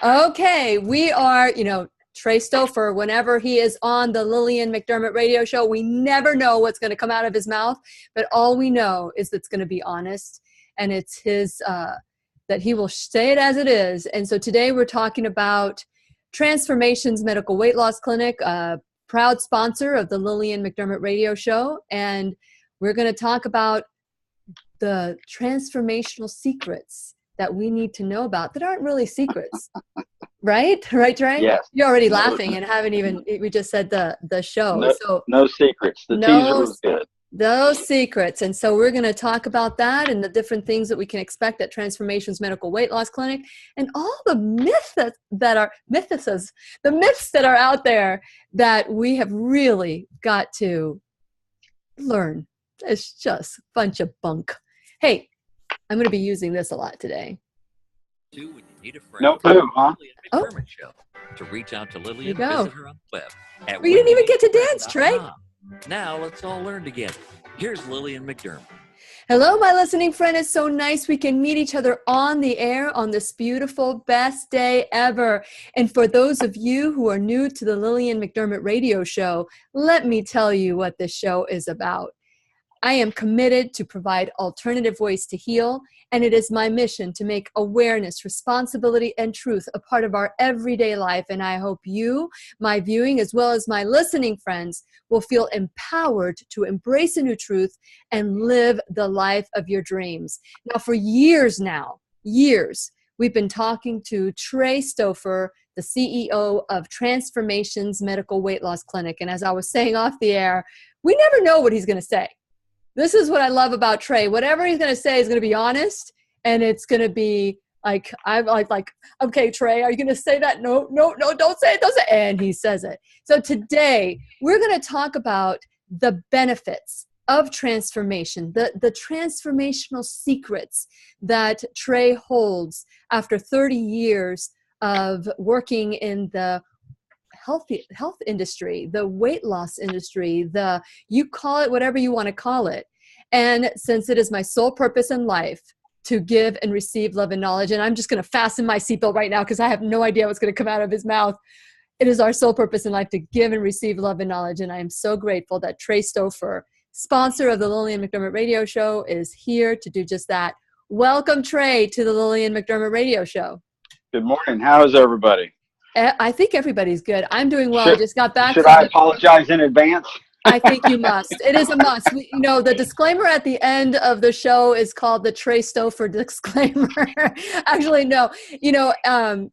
Okay, we are, Trey Stouffer, whenever he is on the Lillian McDermott radio show, we never know what's going to come out of his mouth, but all we know is it's going to be honest, and it's his, that he will say it as it is. And so today we're talking about Transformations Medical Weight Loss Clinic, a proud sponsor of the Lillian McDermott radio show, and we're going to talk about the transformational secrets that we need to know about that aren't really secrets. Right, Trey? Yes. You're already laughing and haven't even, we just said the show. No secrets. The teaser was good. Those secrets. And so we're going to talk about that and the different things that we can expect at Transformations Medical Weight Loss Clinic and all the myths that are out there that we have really got to learn. It's just a bunch of bunk. Hey, I'm going to be using this a lot today. When you need a friend, no clue, huh? McDermott Show. To reach out to Lillian, visit her on the web. We didn't even get to dance, Trey. Now let's all learn together. Here's Lillian McDermott. Hello, my listening friend. It's so nice we can meet each other on the air on this beautiful, best day ever. And for those of you who are new to the Lillian McDermott radio show, let me tell you what this show is about. I am committed to provide alternative ways to heal, and it is my mission to make awareness, responsibility, and truth a part of our everyday life. And I hope you, my viewing, as well as my listening friends, will feel empowered to embrace a new truth and live the life of your dreams. Now, for years, we've been talking to Trey Stouffer, the CEO of Transformations Medical Weight Loss Clinic. And as I was saying off the air, we never know what he's going to say. This is what I love about Trey. Whatever he's going to say is going to be honest, and it's going to be like, I'm like, okay, Trey, are you going to say that? No, don't say it, and he says it. So today, we're going to talk about the benefits of transformation, the transformational secrets that Trey holds after 30 years of working in the health industry, the weight loss industry, you call it whatever you want to call it. And since it is my sole purpose in life to give and receive love and knowledge, and I'm just going to fasten my seatbelt right now because I have no idea what's going to come out of his mouth. It is our sole purpose in life to give and receive love and knowledge. And I am so grateful that Trey Stouffer, sponsor of the Lillian McDermott radio show, is here to do just that. Welcome, Trey, to the Lillian McDermott radio show. Good morning. How is everybody? I think everybody's good. I'm doing well. I just got back. Should I apologize in advance? I think you must. It is a must. The disclaimer at the end of the show is called the Trey Stouffer disclaimer. Actually, no.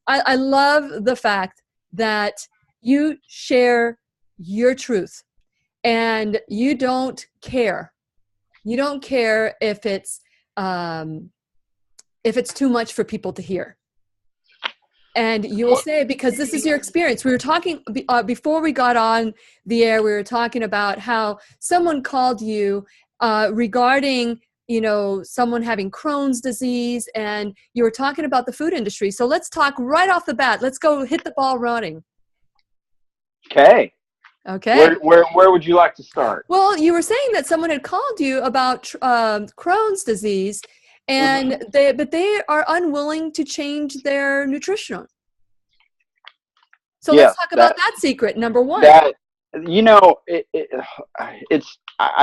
I love the fact that you share your truth and you don't care. You don't care if it's too much for people to hear. And you will say, because this is your experience. We were talking, before we got on the air, we were talking about how someone called you regarding, someone having Crohn's disease, and you were talking about the food industry. So let's talk right off the bat. Let's go hit the ball running. Okay. Where would you like to start? Well, you were saying that someone had called you about Crohn's disease, and they are unwilling to change their nutrition. So let's talk about that secret, number one. I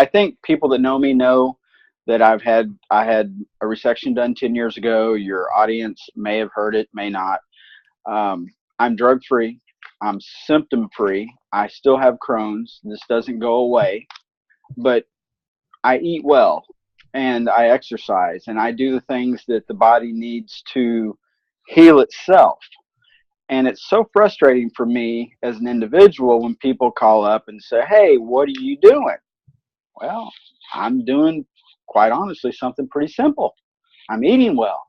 think people that know me know that I had a resection done 10 years ago. Your audience may have heard it, may not. I'm drug free. I'm symptom free. I still have Crohn's. This doesn't go away, but I eat well. And I exercise, and I do the things that the body needs to heal itself. And it's so frustrating for me as an individual when people call up and say, hey, what are you doing? Well, I'm doing, quite honestly, something pretty simple. I'm eating well.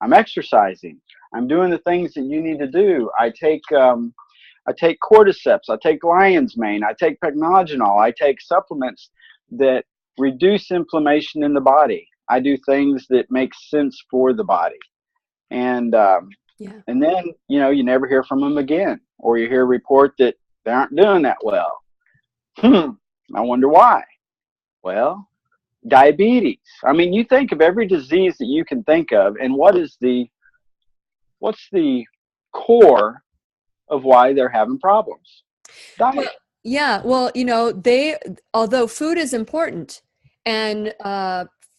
I'm exercising. I'm doing the things that you need to do. I take cordyceps. I take lion's mane. I take pregnogenol. I take supplements that reduce inflammation in the body. I do things that make sense for the body. And and then, you never hear from them again, or you hear a report that they aren't doing that well. I wonder why. Well, diabetes. I mean, you think of every disease that you can think of, and what is the what's the core of why they're having problems? Diet. Well, yeah. Well, although food is important, and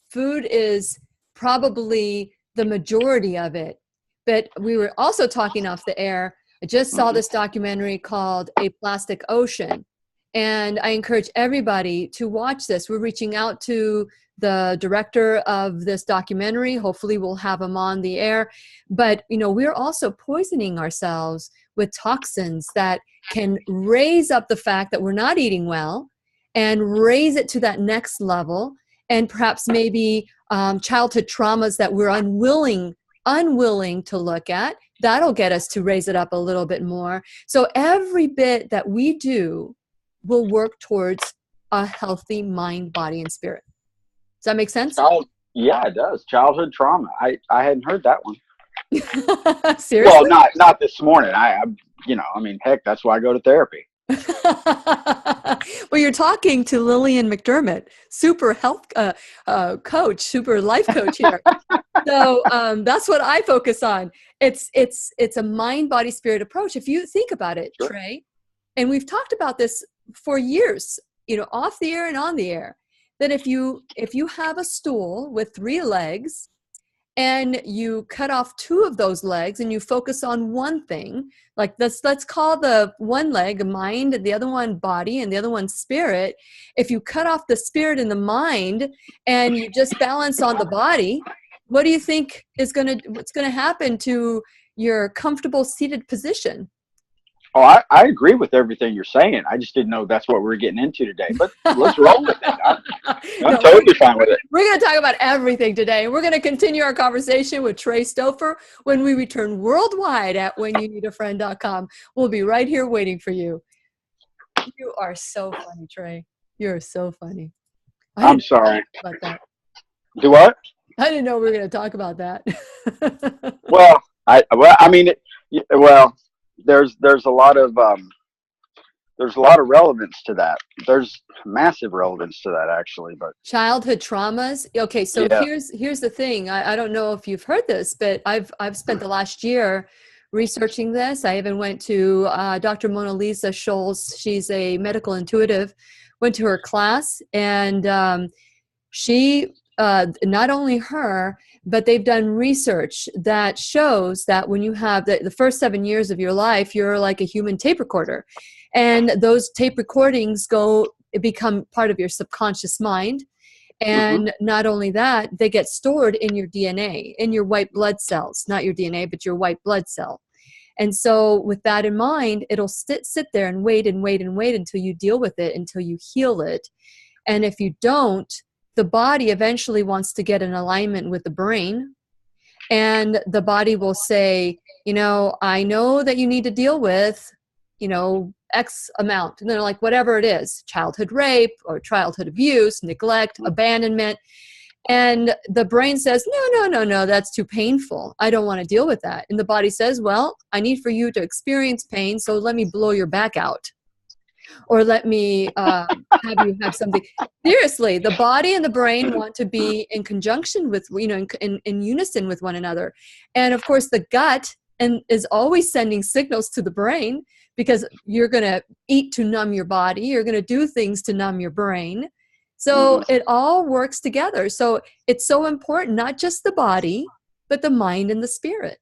food is probably the majority of it, but we were also talking off the air. I just saw this documentary called A Plastic Ocean, and I encourage everybody to watch this. We're reaching out to the director of this documentary. Hopefully we'll have him on the air. But, we're also poisoning ourselves with toxins that can raise up the fact that we're not eating well and raise it to that next level. And perhaps maybe childhood traumas that we're unwilling to look at. That'll get us to raise it up a little bit more. So every bit that we do will work towards a healthy mind, body, and spirit. Does that make sense? Yeah, it does. Childhood trauma. I hadn't heard that one. Seriously? Well, not this morning. Heck, that's why I go to therapy. Well, you're talking to Lillian McDermott, super health coach, super life coach here. So that's what I focus on. It's a mind, body, spirit approach. If you think about it, Sure. Trey, and we've talked about this for years, off the air and on the air, that if you have a stool with 3 legs and you cut off 2 of those legs and you focus on one thing, like let's call the one leg mind, the other one body, and the other one spirit. If you cut off the spirit and the mind and you just balance on the body, what do you think what's going to happen to your comfortable seated position? Oh, I agree with everything you're saying. I just didn't know that's what we're getting into today. But let's roll with it. I'm totally fine with it. We're going to talk about everything today. We're going to continue our conversation with Trey Stouffer when we return worldwide at whenyouneedafriend.com. We'll be right here waiting for you. You are so funny, Trey. You're so funny. I'm sorry. About that. Do what? I didn't know we were going to talk about that. There's a lot of relevance to that. There's massive relevance to that, actually. But childhood traumas. Okay, so yeah. Here's the thing. I don't know if you've heard this, but I've spent the last year researching this. I even went to Dr. Mona Lisa Scholes. She's a medical intuitive. Went to her class, and she not only her, but they've done research that shows that when you have the first 7 years of your life, you're like a human tape recorder. And those tape recordings become part of your subconscious mind. And not only that, they get stored in your DNA, in your white blood cells, not your DNA, but your white blood cell. And so with that in mind, it'll sit there and wait until you deal with it, until you heal it. And if you don't, the body eventually wants to get in alignment with the brain, and the body will say, I know that you need to deal with, X amount. And they're like, whatever it is, childhood rape or childhood abuse, neglect, abandonment. And the brain says, no, that's too painful. I don't want to deal with that. And the body says, well, I need for you to experience pain, so let me blow your back out. Or let me have you have something. Seriously, the body and the brain want to be in conjunction with, in unison with one another. And of course, the gut is always sending signals to the brain, because you're going to eat to numb your body. You're going to do things to numb your brain. So it all works together. So it's so important, not just the body, but the mind and the spirit.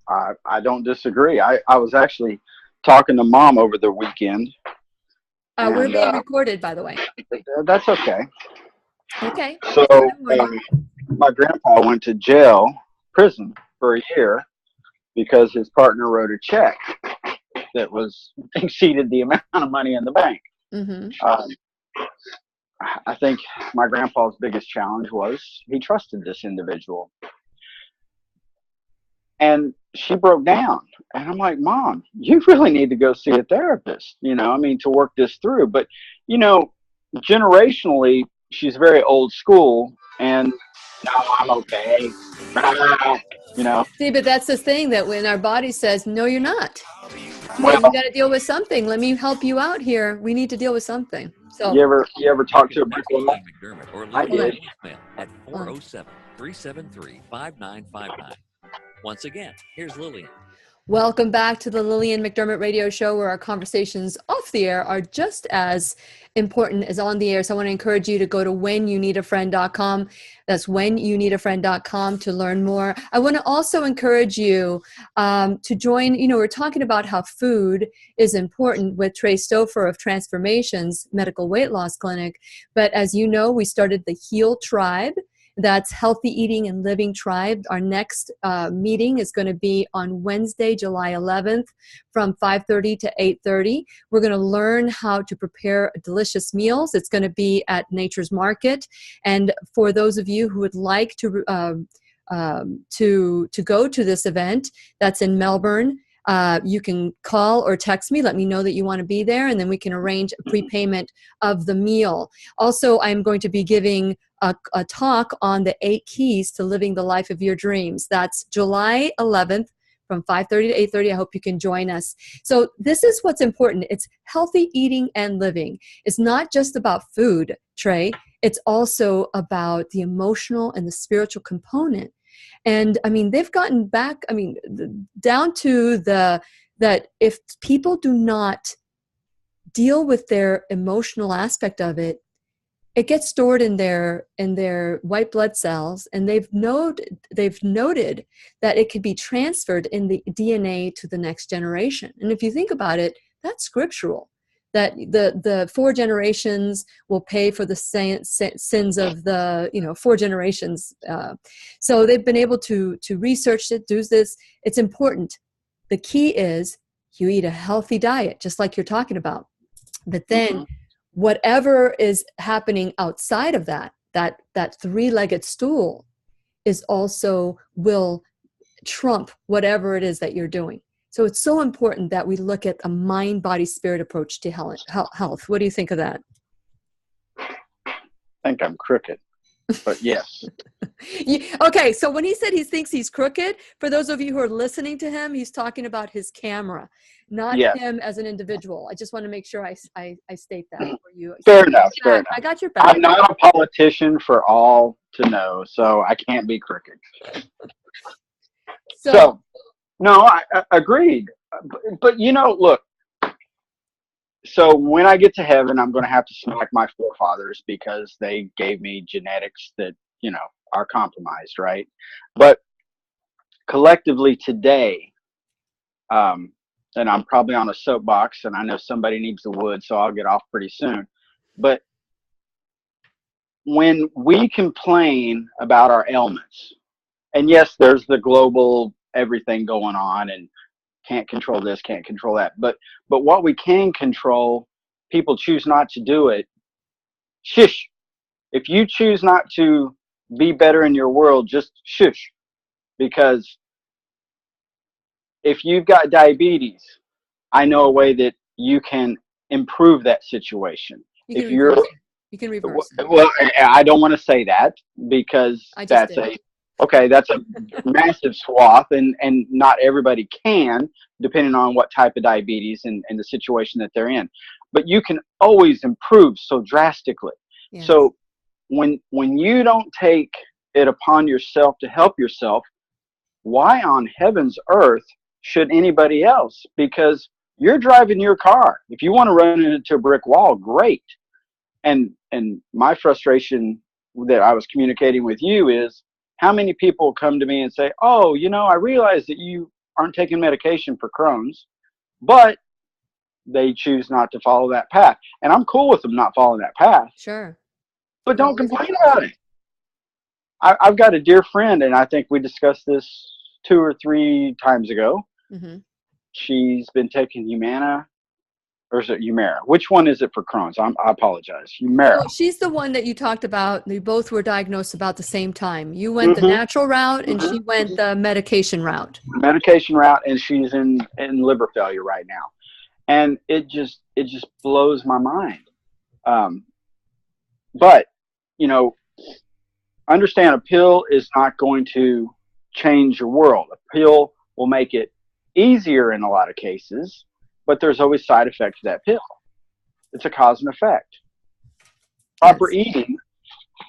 I don't disagree. I was actually talking to Mom over the weekend. We're being recorded, by the way. That's okay. Okay. So my grandpa went to prison for a year, because his partner wrote a check that exceeded the amount of money in the bank. I think my grandpa's biggest challenge was he trusted this individual. And she broke down. And I'm like, Mom, you really need to go see a therapist, to work this through. But, generationally, she's very old school. And no, I'm okay. See, but that's the thing, that when our body says, no, you're not. Well, you got to deal with something. Let me help you out here. We need to deal with something. So you ever talk to a brick wall? McDermott or I did. at 407-373-5959. Once again, here's Lillian. Welcome back to the Lillian McDermott radio show, where our conversations off the air are just as important as on the air. So I want to encourage you to go to whenyouneedafriend.com. That's whenyouneedafriend.com to learn more. I want to also encourage you to join, we're talking about how food is important with Trey Stouffer of Transformations Medical Weight Loss Clinic. But as you know, we started the Heal Tribe. That's Healthy Eating and Living Tribe. Our next meeting is going to be on Wednesday, July 11th from 5:30 to 8:30. We're going to learn how to prepare delicious meals. It's going to be at Nature's Market. And for those of you who would like to go to this event, that's in Melbourne, you can call or text me. Let me know that you want to be there, and then we can arrange a prepayment of the meal. Also, I'm going to be giving a talk on the 8 keys to living the life of your dreams. That's July 11th from 5:30 to 8:30. I hope you can join us. So this is what's important. It's healthy eating and living. It's not just about food, Trey. It's also about the emotional and the spiritual component. And I mean, they've gotten back, down to that if people do not deal with their emotional aspect of it, it gets stored in their white blood cells, and they've noted that it could be transferred in the DNA to the next generation. And if you think about it, that's scriptural. That the 4 generations will pay for the sins of the 4 generations. So they've been able to research it, do this. It's important. The key is you eat a healthy diet, just like you're talking about. But then whatever is happening outside of that 3-legged stool is also will trump whatever it is that you're doing. So it's so important that we look at a mind, body, spirit approach to health. What do you think of that? I think I'm crooked, but yes. Okay, so when he said he thinks he's crooked, for those of you who are listening to him, he's talking about his camera, not him as an individual. I just want to make sure I state that for you. Fair enough. I got your back. I'm not a politician for all to know, so I can't be crooked. So no, I agreed. But look, so when I get to heaven, I'm going to have to smack my forefathers because they gave me genetics that, are compromised, right? But collectively today, and I'm probably on a soapbox, and I know somebody needs the wood, so I'll get off pretty soon. But when we complain about our ailments, and yes, there's the global everything going on, and can't control this, can't control that. But what we can control, people choose not to do it. Shush. If you choose not to be better in your world, just shush. Because if you've got diabetes, I know a way that you can improve that situation. You can reverse it. Well, I don't want to say that because that's a massive swath, and not everybody can, depending on what type of diabetes and the situation that they're in. But you can always improve so drastically. Yes. So when you don't take it upon yourself to help yourself, why on heaven's earth should anybody else? Because you're driving your car. If you want to run into a brick wall, great. And my frustration that I was communicating with you is, how many people come to me and say, oh, I realize that you aren't taking medication for Crohn's, but they choose not to follow that path. And I'm cool with them not following that path. Sure. But don't complain about it. I've got a dear friend, and I think we discussed this 2 or 3 times ago. Mm-hmm. She's been taking Humana. Or is it Humira? Which one is it for Crohn's? I apologize. Humira. Oh, she's the one that you talked about. We both were diagnosed about the same time. You went the natural route, and she went the medication route. And she's in liver failure right now, and it just blows my mind. But understand, a pill is not going to change your world. A pill will make it easier in a lot of cases. But there's always side effects to that pill. It's a cause and effect. Proper eating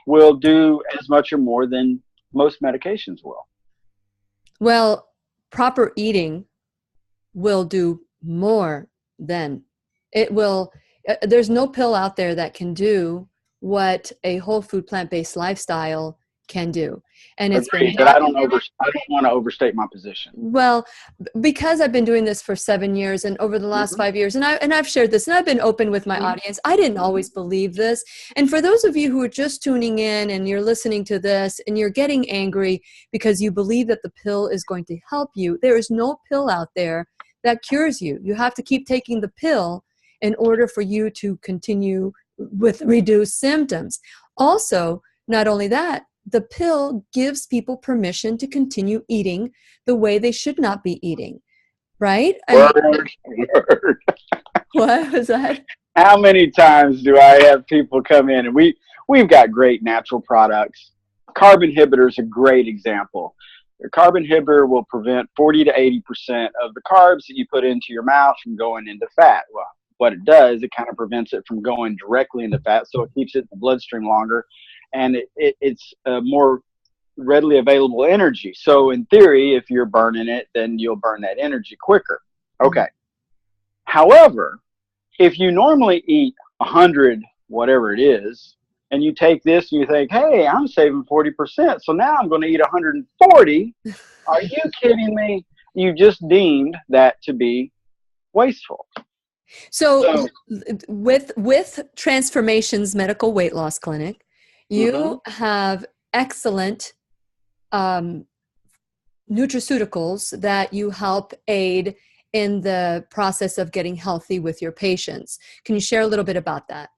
will do as much or more than most medications will. Well, proper eating will do more than it will. There's no pill out there that can do what a whole food plant-based lifestyle can do. And it's been Agreed, but I don't want to overstate my position. well, because I've been doing this for 7 years and over the last 5 years, and I've shared this and I've been open with my audience. I didn't always believe this. And for those of you who are just tuning in and you're listening to this and you're getting angry because you believe that the pill is going to help you, there is no pill out there that cures you. You have to keep taking the pill in order for you to continue with reduced symptoms. Also, not only that, the pill gives people permission to continue eating the way they should not be eating, right? Word. What was that? How many times do I have people come in and we've got great natural products. Carb inhibitor is a great example. A carb inhibitor will prevent 40 to 80% of the carbs that you put into your mouth from going into fat. Well, what it does, it kind of prevents it from going directly into fat, so it keeps it in the bloodstream longer, and it's a more readily available energy. So in theory, if you're burning it, then you'll burn that energy quicker. Okay. However, if you normally eat 100, whatever it is, and you take this and you think, hey, I'm saving 40%, so now I'm going to eat 140. Are you kidding me? You just deemed that to be wasteful. So with Transformations Medical Weight Loss Clinic, you have excellent nutraceuticals that you help aid in the process of getting healthy with your patients. Can you share a little bit about that?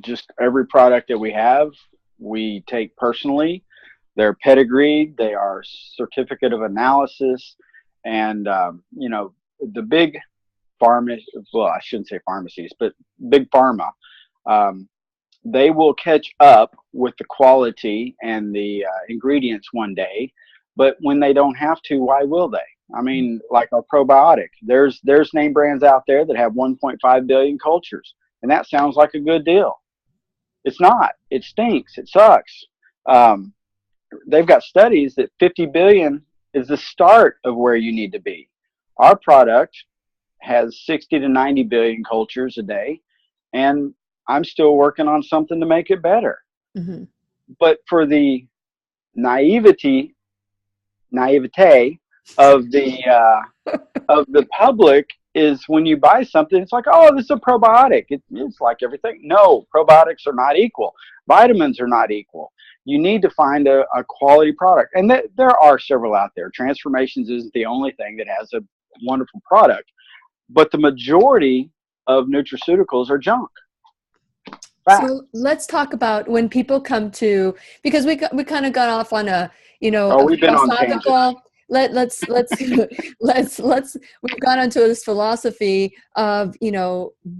Just every product that we have, we take personally. They're pedigreed. They are certificate of analysis. And, the big pharma, well, I shouldn't say pharmacies, but big pharma, they will catch up with the quality and the ingredients one day. But when they don't have to, why will they? I mean, like our probiotic, there's name brands out there that have 1.5 billion cultures. And that sounds like a good deal. It's not. It stinks. It sucks. They've got studies that 50 billion is the start of where you need to be. Our product has 60 to 90 billion cultures a day, and I'm still working on something to make it better. But for the naivete of the public is when you buy something, it's like, oh, this is a probiotic. It's like everything. No, probiotics are not equal. Vitamins are not equal. You need to find a quality product. And there are several out there. Transformations isn't the only thing that has a wonderful product. But the majority of nutraceuticals are junk. Fact. So let's talk about when people come to, because we kind of got off on a, we've been on tangents. Let's we've gone into this philosophy of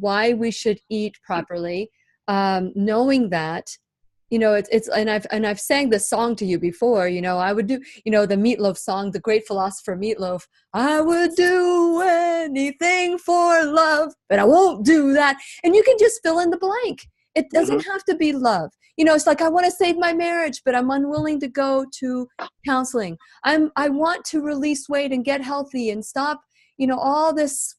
why we should eat properly, knowing that it's and I've sang this song to you before. I would do the Meatloaf song, the great philosopher Meatloaf. I would do anything for love, but I won't do that. And you can just fill in the blank. It doesn't have to be love. It's like, I want to save my marriage, but I'm unwilling to go to counseling. I want to release weight and get healthy and stop, all this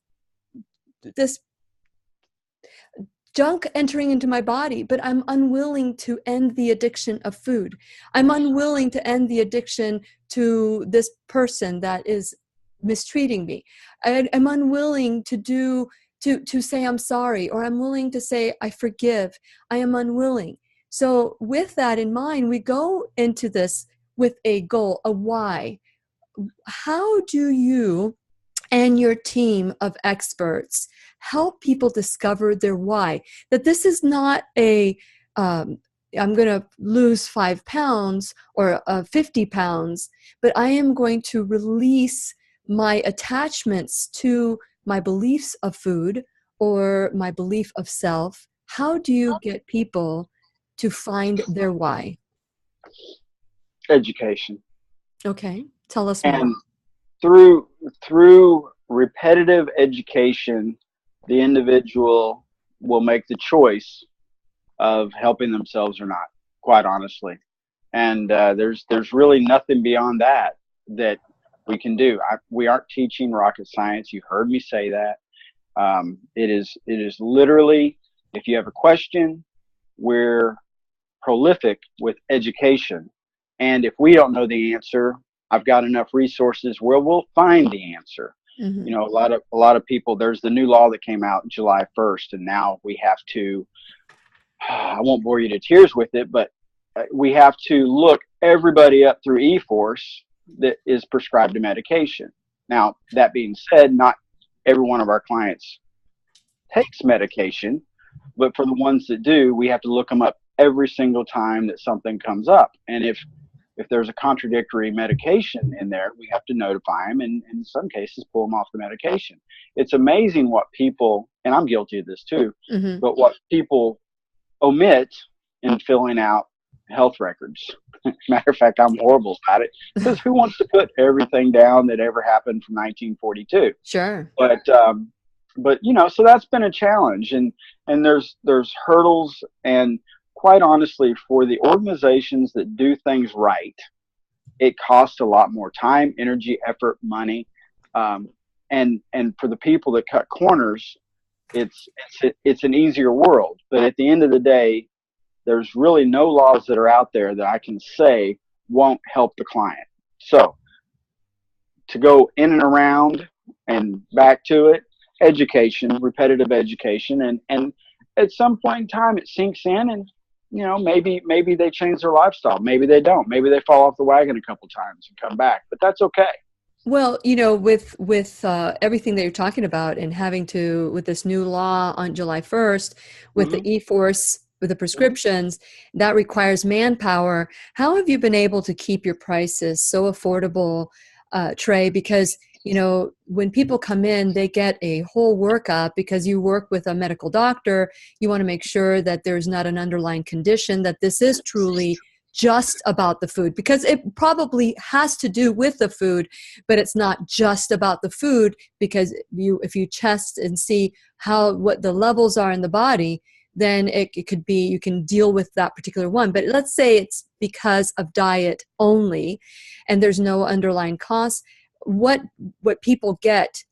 junk entering into my body, but I'm unwilling to end the addiction of food. I'm unwilling to end the addiction to this person that is mistreating me. I'm unwilling to say I'm sorry, or I'm willing to say I forgive. I am unwilling. So with that in mind, we go into this with a goal, a why. How do you and your team of experts help people discover their why? That this is not I'm going to lose 5 pounds or 50 pounds, but I am going to release my attachments to my beliefs of food or my belief of self. How do you get people to find their why? Education. Okay. Tell us more. And through repetitive education, the individual will make the choice of helping themselves or not, quite honestly. And there's really nothing beyond that we can do. We aren't teaching rocket science. You heard me say that. It is literally, if you have a question, we're prolific with education. And if we don't know the answer, I've got enough resources where we'll find the answer. Mm-hmm. You know, a lot of people, there's the new law that came out July 1st, and now we have to, I won't bore you to tears with it, but we have to look everybody up through e-force that is prescribed a medication. Now, that being said, not every one of our clients takes medication, but for the ones that do, we have to look them up every single time that something comes up. And if there's a contradictory medication in there, we have to notify them, and in some cases pull them off the medication. It's amazing what people, and I'm guilty of this too, Mm-hmm. but what people omit in filling out health records. Matter of fact, I'm horrible about it, because who wants to put everything down that ever happened from 1942? Sure. But you know, so that's been a challenge, and there's hurdles, and quite honestly, for the organizations that do things right, it costs a lot more time, energy, effort, money, and for the people that cut corners, it's an easier world. But at the end of the day, there's really no laws that are out there that I can say won't help the client. So to go in and around and back to it, education, repetitive education, and at some point in time it sinks in, and you know, maybe they change their lifestyle, maybe they don't, maybe they fall off the wagon a couple times and come back, but that's okay. Well, you know, with everything that you're talking about, and having to, with this new law on July 1st, with Mm-hmm. the e-force, with the prescriptions, that requires manpower. How have you been able to keep your prices so affordable, Trey? Because, you know, when people come in, they get a whole workup because you work with a medical doctor. You want to make sure that there's not an underlying condition, that this is truly just about the food, because it probably has to do with the food, but it's not just about the food, because if you test and see what the levels are in the body, then it could be, you can deal with that particular one. But let's say it's because of diet only and there's no underlying cost. What people get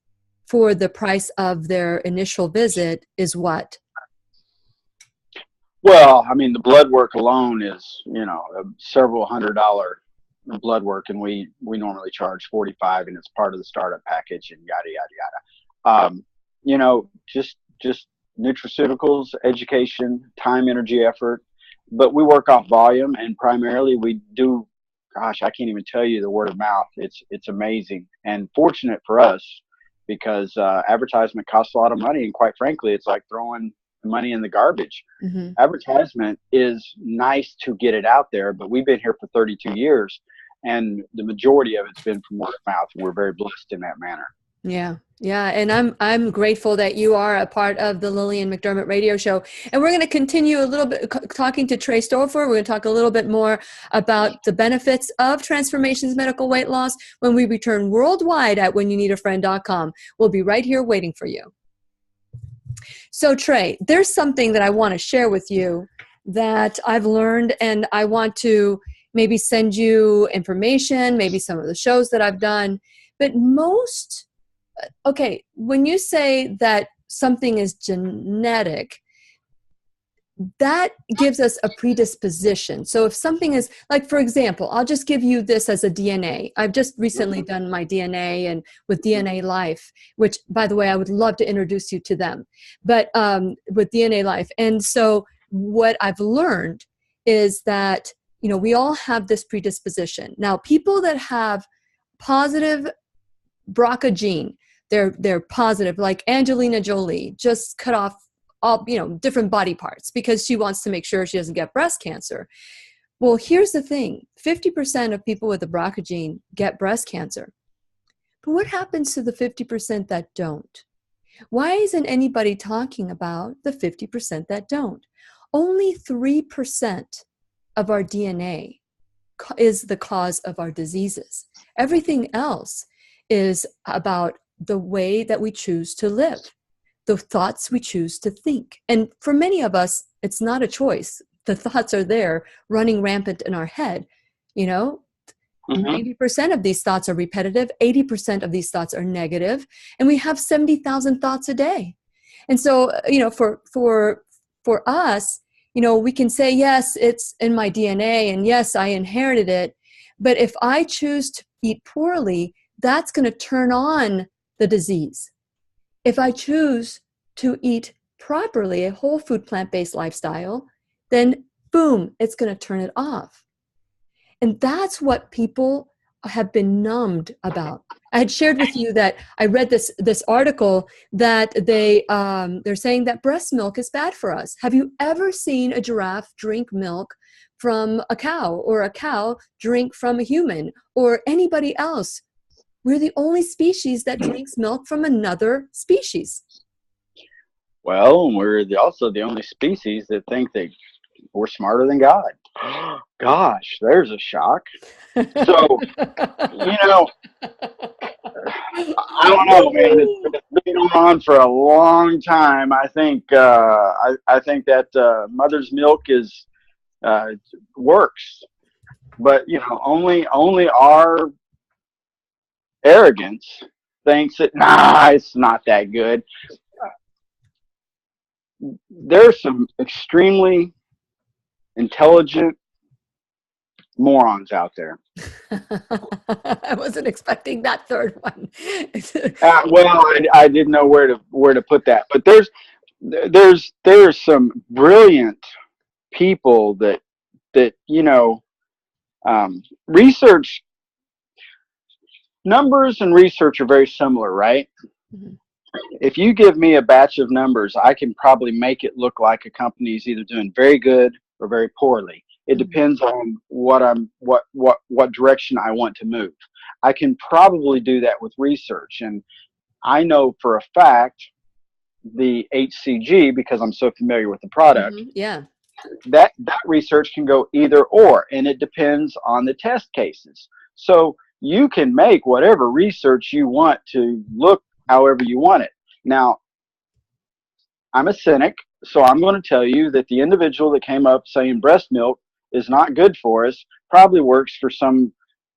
for the price of their initial visit is what? Well, I mean, the blood work alone is, you know, a several $100 blood work, and we normally charge $45, and it's part of the startup package, and yada yada yada. You know, just nutraceuticals, education, time, energy, effort, but we work off volume, and primarily we do. Gosh, I can't even tell you the word of mouth. It's amazing and fortunate for us, because advertisement costs a lot of money, and quite frankly, it's like throwing money in the garbage. Mm-hmm. Advertisement is nice to get it out there, but we've been here for 32 years, and the majority of it's been from word of mouth. We're very blessed in that manner. Yeah. And I'm grateful that you are a part of the Lillian McDermott radio show. And we're going to continue a little bit talking to Trey Stouffer. We're going to talk a little bit more about the benefits of Transformations Medical Weight Loss when we return worldwide at whenyouneedafriend.com. We'll be right here waiting for you. So Trey, there's something that I want to share with you that I've learned, and I want to maybe send you information, maybe some of the shows that I've done. But when you say that something is genetic, that gives us a predisposition. So if something is, like, for example, I'll just give you this as a DNA. I've just recently done my DNA, and with DNA Life, which, by the way, I would love to introduce you to them, but with DNA Life. And so what I've learned is that, you know, we all have this predisposition. Now, people that have positive BRCA gene, they're positive, like Angelina Jolie just cut off all, you know, different body parts because she wants to make sure she doesn't get breast cancer. Well, here's the thing. 50% of people with the BRCA gene get breast cancer. But what happens to the 50% that don't? Why isn't anybody talking about the 50% that don't? Only 3% of our DNA is the cause of our diseases. Everything else is about the way that we choose to live, the thoughts we choose to think. And for many of us, it's not a choice. the thoughts are there running rampant in our head. 90% of these thoughts are repetitive, 80% of these thoughts are negative, and we have 70,000 thoughts a day. And so, for us, we can say, yes, it's in my DNA, and yes, I inherited it. But if I choose to eat poorly, that's going to turn on the disease. If I choose to eat properly, a whole food, plant-based lifestyle, then boom, it's going to turn it off. And that's what people have been numbed about. I had shared with you that I read this article that they're saying that breast milk is bad for us. Have you ever seen a giraffe drink milk from a cow, or a cow drink from a human, or anybody else? We're the only species that drinks milk from another species. Well, we're also the only species that think that we're smarter than God. Gosh, there's a shock. So, I don't know, man. It's been going on for a long time. I think I think that mother's milk works, but only our arrogance thinks that it's not that good. There's some extremely intelligent morons out there. I wasn't expecting that third one. Well, I didn't know where to put that, but there's some brilliant people that research. Numbers and research are very similar, right? Mm-hmm. If you give me a batch of numbers, I can probably make it look like a company is either doing very good or very poorly. It depends on what direction I want to move. I can probably do that with research, and I know for a fact the HCG, because I'm so familiar with the product. Mm-hmm. Yeah. That research can go either or, and it depends on the test cases. So you can make whatever research you want to look however you want it. Now, I'm a cynic, so I'm going to tell you that the individual that came up saying breast milk is not good for us probably works for some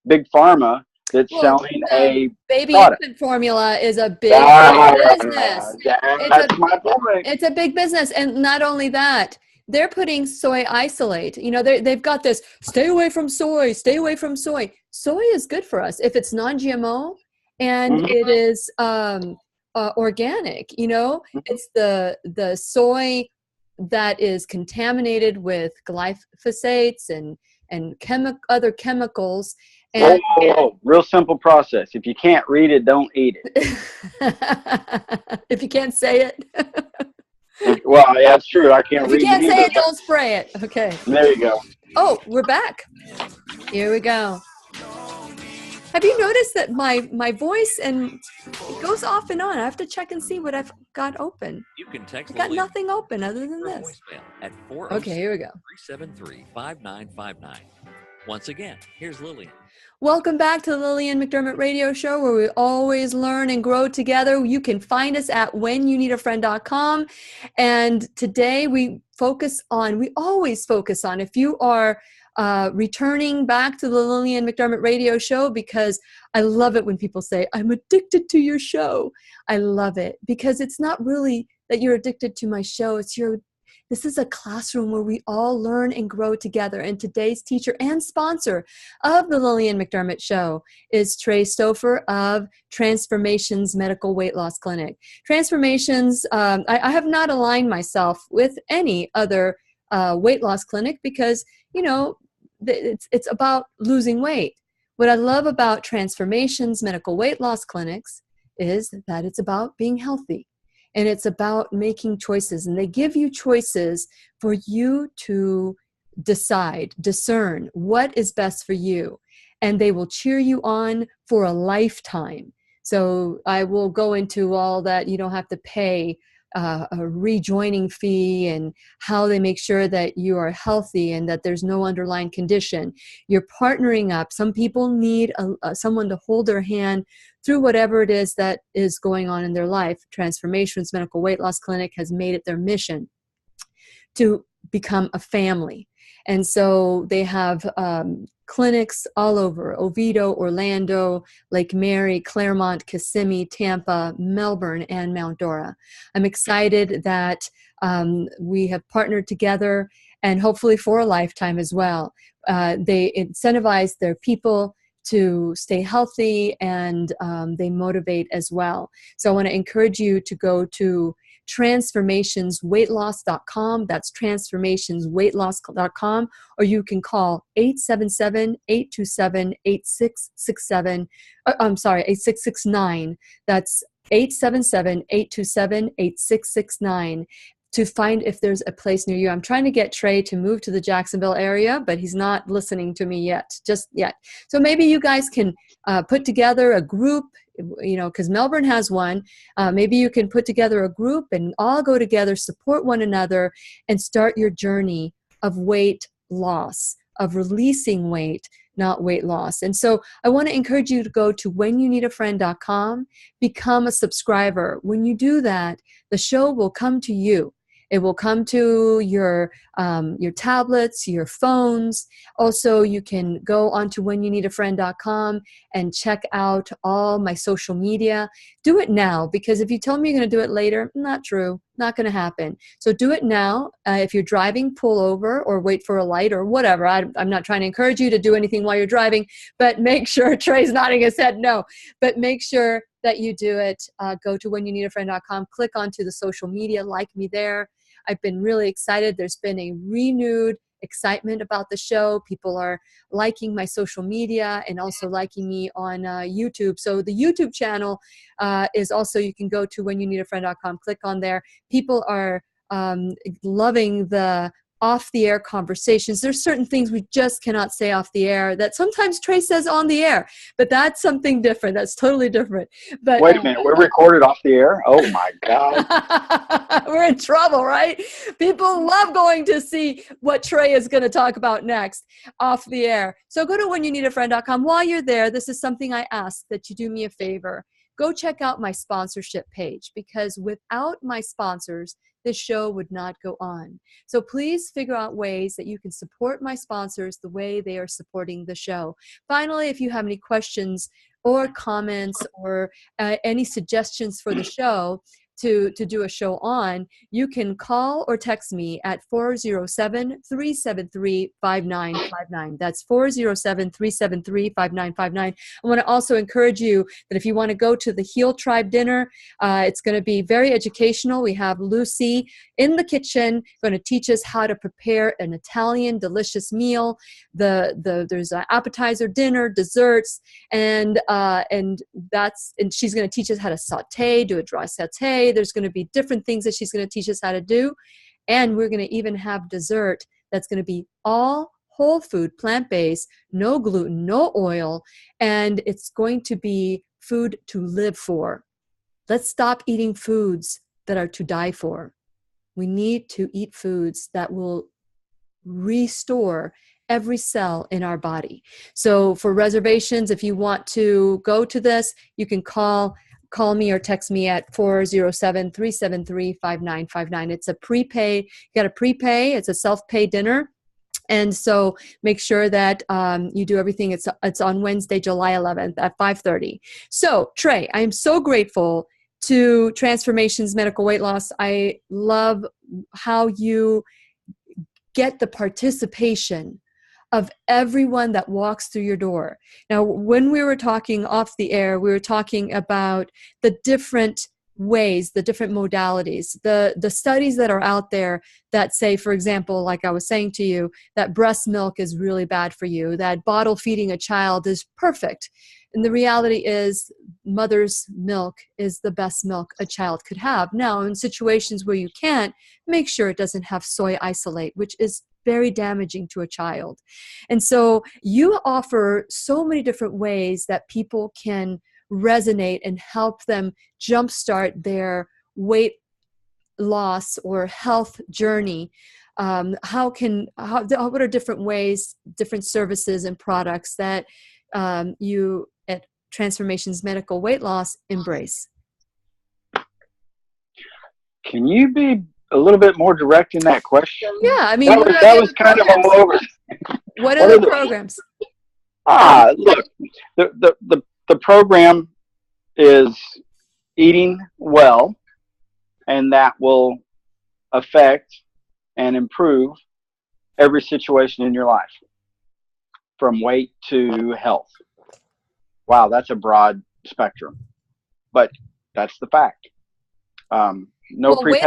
big pharma that's selling a baby product. Infant formula is a big business. That's my point. It's a big business, and not only that, they're putting soy isolate. They've got this, stay away from soy, stay away from soy. Soy is good for us if it's non-GMO and it is organic. It's the soy that is contaminated with glyphosates and other chemicals. And real simple process. If you can't read it, don't eat it. If you can't say it. Well, yeah, that's true. I can't read it. If you can't say it, don't spray it. Okay. There you go. Oh, we're back. Here we go. Have you noticed that my voice and it goes off and on? I have to check and see what I've got open. You can text. I got nothing open other than this. At okay, here we go. 373-5959. Once again, here's Lillian. Welcome back to the Lillian McDermott Radio Show, where we always learn and grow together. You can find us at whenyouneedafriend.com. And today we always focus on, if you are returning back to the Lillian McDermott Radio Show, because I love it when people say, I'm addicted to your show. I love it because it's not really that you're addicted to my show. This is a classroom where we all learn and grow together. And today's teacher and sponsor of the Lillian McDermott Show is Trey Stouffer of Transformations Medical Weight Loss Clinic. Transformations, I have not aligned myself with any other weight loss clinic because, it's about losing weight. What I love about Transformations Medical Weight Loss Clinics is that it's about being healthy. And it's about making choices. And they give you choices for you to discern what is best for you. And they will cheer you on for a lifetime. So I will go into all that. You don't have to pay a rejoining fee, and how they make sure that you are healthy and that there's no underlying condition. You're partnering up. Some people need someone to hold their hand through whatever it is that is going on in their life. Transformations Medical Weight Loss Clinic has made it their mission to become a family. And so they have clinics all over: Oviedo, Orlando, Lake Mary, Claremont, Kissimmee, Tampa, Melbourne, and Mount Dora. I'm excited that we have partnered together, and hopefully for a lifetime as well. They incentivize their people to stay healthy, and they motivate as well. So I want to encourage you to go to transformationsweightloss.com. That's transformationsweightloss.com, or you can call 877-827-8667. I'm sorry, 8669. That's 877-827-8669 to find if there's a place near you. I'm trying to get Trey to move to the Jacksonville area, but he's not listening to me just yet. So maybe you guys can put together a group, because Melbourne has one. Maybe you can put together a group and all go together, support one another, and start your journey of weight loss, of releasing weight, not weight loss. And so I want to encourage you to go to whenyouneedafriend.com, become a subscriber. When you do that, the show will come to you. It will come to your tablets, your phones. Also, you can go onto whenyouneedafriend.com and check out all my social media. Do it now, because if you tell me you're going to do it later, not true. Not going to happen. So do it now. If you're driving, pull over or wait for a light or whatever. I'm not trying to encourage you to do anything while you're driving, but make sure, Trey's nodding his head no, but make sure that you do it. Go to whenyouneedafriend.com, click onto the social media, like me there. I've been really excited. There's been a renewed excitement about the show. People are liking my social media and also liking me on YouTube. So the YouTube channel is also, you can go to whenyouneedafriend.com, click on there. People are loving the off-the-air conversations. There's certain things we just cannot say off the air that sometimes Trey says on the air, but that's something different. That's totally different. But wait a minute, we're recorded off the air? Oh my God. We're in trouble, right? People love going to see what Trey is going to talk about next off the air. So go to whenyouneedafriend.com. While you're there, this is something I ask that you do me a favor. Go check out my sponsorship page, because without my sponsors, this show would not go on. So please figure out ways that you can support my sponsors the way they are supporting the show. Finally, if you have any questions or comments or any suggestions for the show to do a show on, you can call or text me at 407-373-5959. That's 407-373-5959. I want to also encourage you that if you want to go to the Heal Tribe dinner, it's going to be very educational. We have Lucy in the kitchen going to teach us how to prepare an Italian delicious meal. There's an appetizer, dinner, desserts, and she's going to teach us how to saute, do a dry saute. There's going to be different things that she's going to teach us how to do. And we're going to even have dessert that's going to be all whole food, plant-based, no gluten, no oil, and it's going to be food to live for. Let's stop eating foods that are to die for. We need to eat foods that will restore every cell in our body. So for reservations, if you want to go to this, you can call me or text me at 407-373-5959. It's a prepay. You got to prepay. It's a self-pay dinner. And so make sure that you do everything. It's on Wednesday, July 11th at 5:30. So Trey, I am so grateful to Transformations Medical Weight Loss. I love how you get the participation of everyone that walks through your door. Now, when we were talking off the air, we were talking about the different ways, the different modalities, the studies that are out there that say, for example, like I was saying to you, that breast milk is really bad for you, that bottle feeding a child is perfect. And the reality is mother's milk is the best milk a child could have. Now, in situations where you can't, make sure it doesn't have soy isolate, which is very damaging to a child. And so you offer so many different ways that people can resonate and help them jumpstart their weight loss or health journey. What are different ways, different services and products that you at Transformations Medical Weight Loss embrace? Can you be a little bit more direct in that question? Yeah, I mean, that was kind of all over. What are the programs? Look, the program is eating well, and that will affect and improve every situation in your life, from weight to health. Wow, that's a broad spectrum, but that's the fact. Weight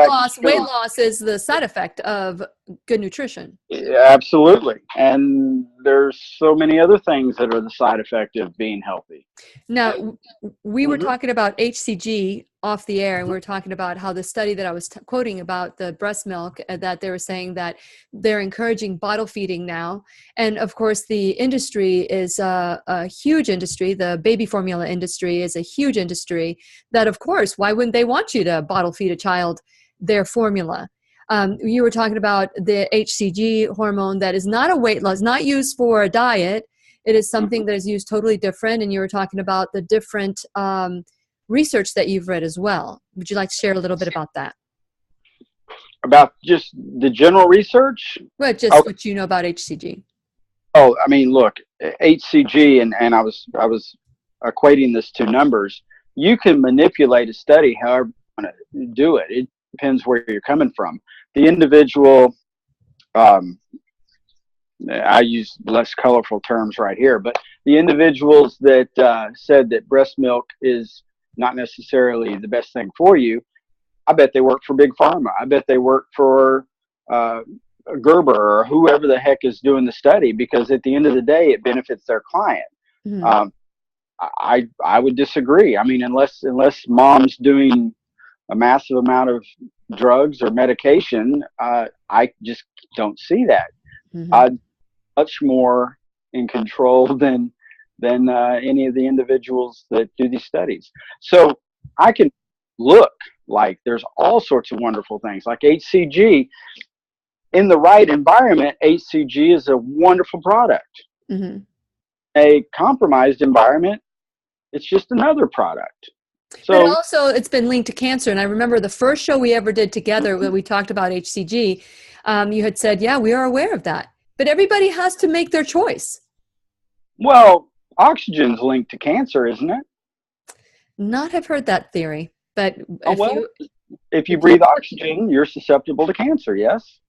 loss is the side effect of good nutrition. Absolutely. And there's so many other things that are the side effect of being healthy. Now, we were talking about HCG off the air, and we were talking about how the study that I was quoting about the breast milk, that they were saying that they're encouraging bottle feeding now. And of course, the industry is a huge industry. The baby formula industry is a huge industry that, of course, why wouldn't they want you to bottle feed a child their formula? You were talking about the HCG hormone that is not a weight loss, not used for a diet. It is something that is used totally different. And you were talking about the different research that you've read as well. Would you like to share a little bit about that? About just the general research? Well, just what you know about HCG. Oh, I mean, look, HCG, and I was equating this to numbers. You can manipulate a study however you want to do it. It depends where you're coming from. The individual, I use less colorful terms right here, but the individuals that said that breast milk is not necessarily the best thing for you, I bet they work for Big Pharma. I bet they work for Gerber or whoever the heck is doing the study, because at the end of the day, it benefits their client. Mm-hmm. I would disagree. I mean, unless mom's doing a massive amount of drugs or medication, I just don't see that. Mm-hmm. I'm much more in control than any of the individuals that do these studies. So I can look like there's all sorts of wonderful things like HCG. In the right environment, HCG is a wonderful product. Mm-hmm. A compromised environment, it's just another product. So, but also it's been linked to cancer. And I remember the first show we ever did together when we talked about HCG, you had said, yeah, we are aware of that. But everybody has to make their choice. Well, oxygen's linked to cancer, isn't it? Not have heard that theory, but if you breathe oxygen, you're susceptible to cancer, yes?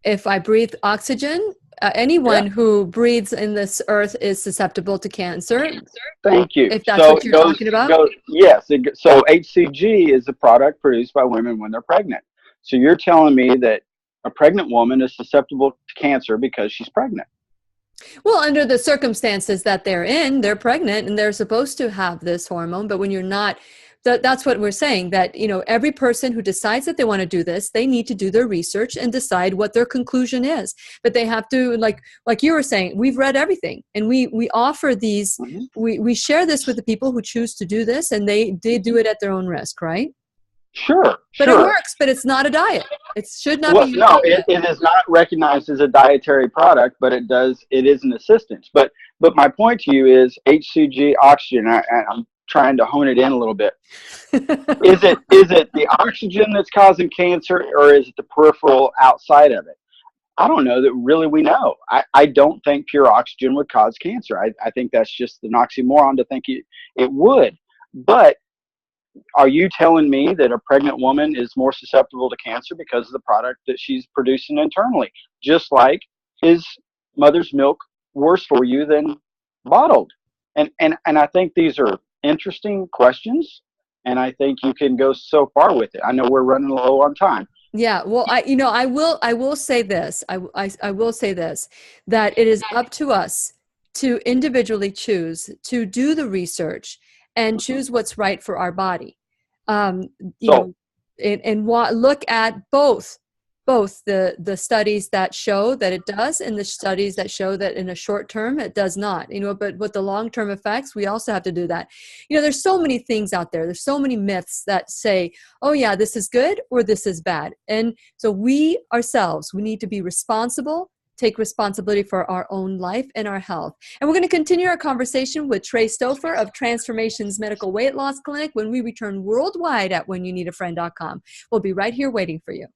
If I breathe oxygen, anyone who breathes in this earth is susceptible to cancer. Thank you. If that's what you're talking about? Yes. So HCG is a product produced by women when they're pregnant. So you're telling me that a pregnant woman is susceptible to cancer because she's pregnant? Well, under the circumstances that they're in, they're pregnant and they're supposed to have this hormone. But when you're not, that's what we're saying, that, every person who decides that they want to do this, they need to do their research and decide what their conclusion is. But they have to, like you were saying, we've read everything, and we offer these, we share this with the people who choose to do this, and they do it at their own risk, right? Sure. But it works, but it's not a diet. It should not be. No, it is not recognized as a dietary product, but it is an assistance. But my point to you is HCG oxygen, I'm trying to hone it in a little bit. Is it the oxygen that's causing cancer, or is it the peripheral outside of it? I don't know that really we know. I don't think pure oxygen would cause cancer. I think that's just an oxymoron to think it would. But are you telling me that a pregnant woman is more susceptible to cancer because of the product that she's producing internally? Just like, is mother's milk worse for you than bottled? And I think these are interesting questions, and I think you can go so far with it. I know we're running low on time. Yeah, well, I will say this. I will say this, that it is up to us to individually choose to do the research and choose what's right for our body. Look at both the studies that show that it does, and the studies that show that in a short term it does not. But with the long term effects, we also have to do that. There's so many things out there. There's so many myths that say, oh yeah, this is good or this is bad. And so we ourselves, we need to be responsible take responsibility for our own life and our health. And we're going to continue our conversation with Trey Stouffer of Transformations Medical Weight Loss Clinic when we return worldwide at whenyouneedafriend.com. We'll be right here waiting for you.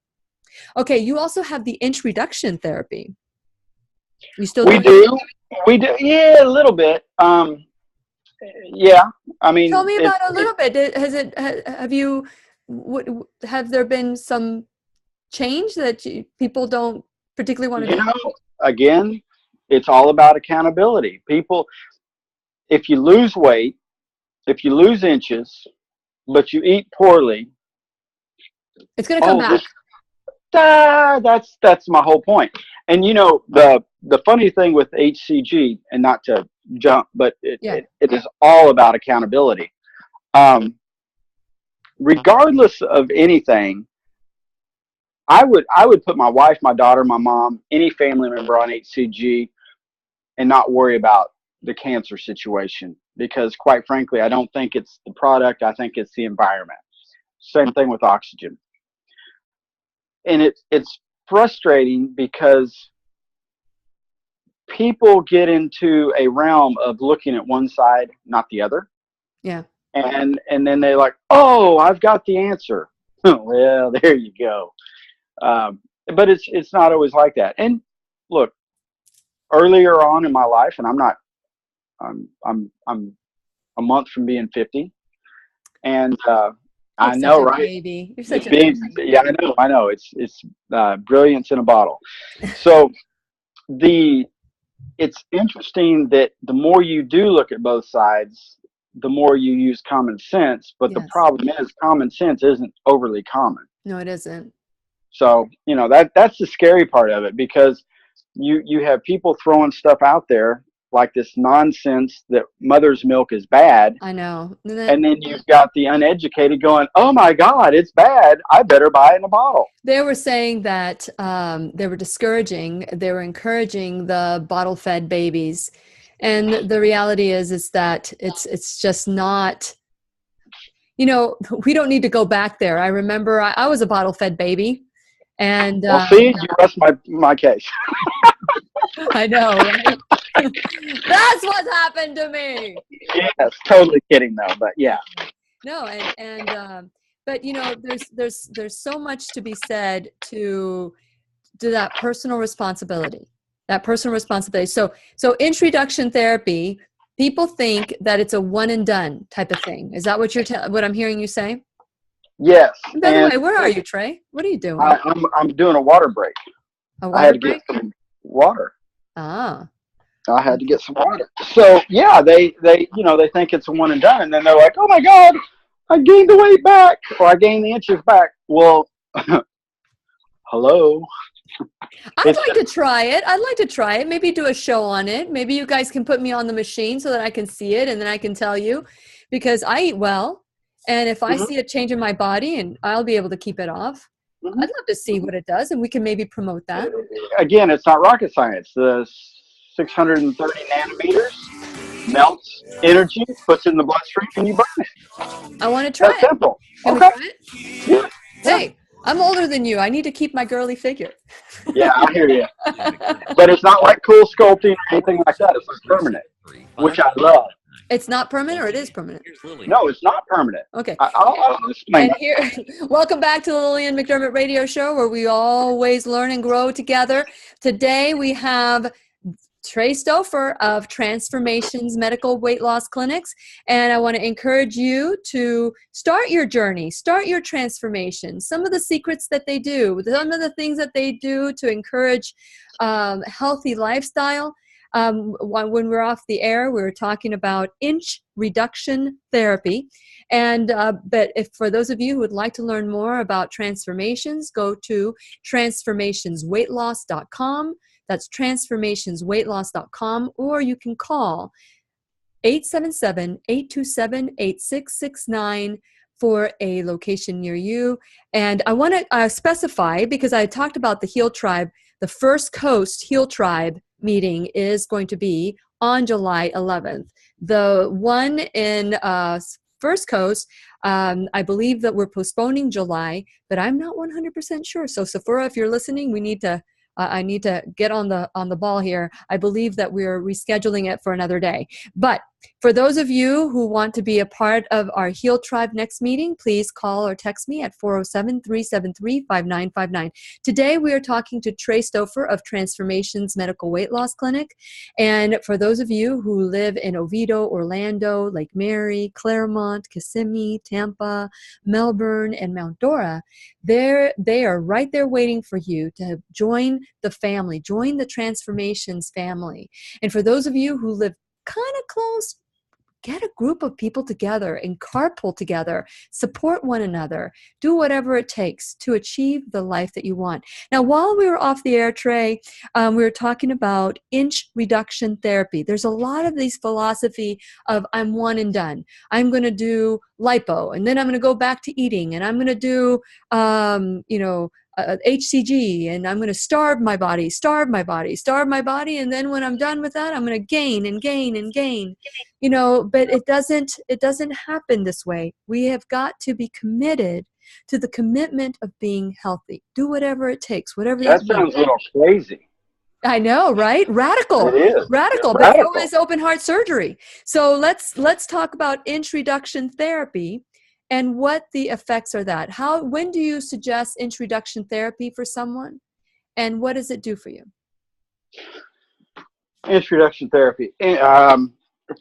Okay, you also have the inch reduction therapy. You still We do. We do. Yeah, a little bit. Yeah. I mean, tell me about a little bit. Have there been some change that people don't particularly want to do? Again, it's all about accountability. People, if you lose weight, if you lose inches, but you eat poorly, it's going to come back. That's my whole point. And the funny thing with HCG, and not to jump, but it is all about accountability. Regardless of anything, I would put my wife, my daughter, my mom, any family member on HCG and not worry about the cancer situation, because quite frankly, I don't think it's the product. I think it's the environment. Same thing with oxygen. And it's frustrating because people get into a realm of looking at one side, not the other. Yeah. And then they're like, oh, I've got the answer. Well, there you go. But it's not always like that. And look, earlier on in my life, and I'm a month from being 50, and I know, right? Baby. You're such a baby. Yeah, I know. It's brilliance in a bottle. So it's interesting that the more you do look at both sides, the more you use common sense. But the problem is common sense isn't overly common. No, it isn't. So, that's the scary part of it, because you have people throwing stuff out there like this nonsense that mother's milk is bad. I know. And then you've got the uneducated going, oh my God, it's bad. I better buy it in a bottle. They were saying that they were encouraging the bottle-fed babies. And the reality is that it's just not, we don't need to go back there. I remember I was a bottle-fed baby. And well, see, you rest my case. I know, right? That's what's happened to me. Yes, totally kidding though, but yeah. No, but there's so much to be said to that personal responsibility. So introduction therapy, people think that it's a one and done type of thing. Is that what I'm hearing you say? Yes. And by the way, where are you, Trey? What are you doing? I'm doing a water break. I had to get some water. Ah. I had to get some water. So yeah, they think it's a one and done, and then they're like, oh my God, I gained the weight back, or I gained the inches back. Well, hello. I'd like to try it. Maybe do a show on it. Maybe you guys can put me on the machine so that I can see it, and then I can tell you, because I eat well. And if I see a change in my body, and I'll be able to keep it off, I'd love to see what it does, and we can maybe promote that. Again, it's not rocket science. The 630 nanometers melts energy, puts it in the bloodstream, and you burn it. I want to try it. That's simple. Can we try it? Yeah. Hey, I'm older than you. I need to keep my girly figure. Yeah, I hear you. But it's not like cool sculpting or anything like that. It's like permanent, which I love. It's not permanent, or it is permanent? No, it's not permanent. Okay. I'll explain. Welcome back to the Lillian McDermott Radio Show, where we always learn and grow together. Today we have Trey Stouffer of Transformations Medical Weight Loss Clinics, and I want to encourage you to start your journey, start your transformation. Some of the secrets that they do, some of the things that they do to encourage healthy lifestyle. When we were off the air, we were talking about inch reduction therapy. And but if for those of you who would like to learn more about transformations, go to transformationsweightloss.com. That's transformationsweightloss.com, or you can call 877-827-8669 for a location near you. And I want to specify, because I talked about the Heal Tribe, the First Coast Heal Tribe meeting is going to be on July 11th. The one in First Coast, I believe that we're postponing July, but I'm not 100% sure. So Sephora, if you're listening, we need to I need to get on the ball here. I believe that we're rescheduling it for another day. But for those of you who want to be a part of our Heal Tribe next meeting, please call or text me at 407-373-5959. Today, we are talking to Trey Stouffer of Transformations Medical Weight Loss Clinic. And for those of you who live in Oviedo, Orlando, Lake Mary, Claremont, Kissimmee, Tampa, Melbourne, and Mount Dora, they are right there waiting for you to join the family, join the Transformations family. And for those of you who live kind of close, get a group of people together and carpool together, support one another, do whatever it takes to achieve the life that you want. Now, while we were off the air, Trey, we were talking about inch reduction therapy. There's a lot of these philosophy of I'm one and done. I'm going to do lipo, and then I'm going to go back to eating, and I'm going to do, HCG, and I'm going to starve my body, and then when I'm done with that, I'm going to gain and gain and gain. But it doesn't happen this way. We have got to be committed to the commitment of being healthy. Do whatever it takes, whatever that sounds a little crazy. I know, right? Radical. It is. Radical. But so is open heart surgery. So let's talk about inch reduction therapy and what the effects are that. When do you suggest inch reduction therapy for someone? And what does it do for you? Inch reduction therapy.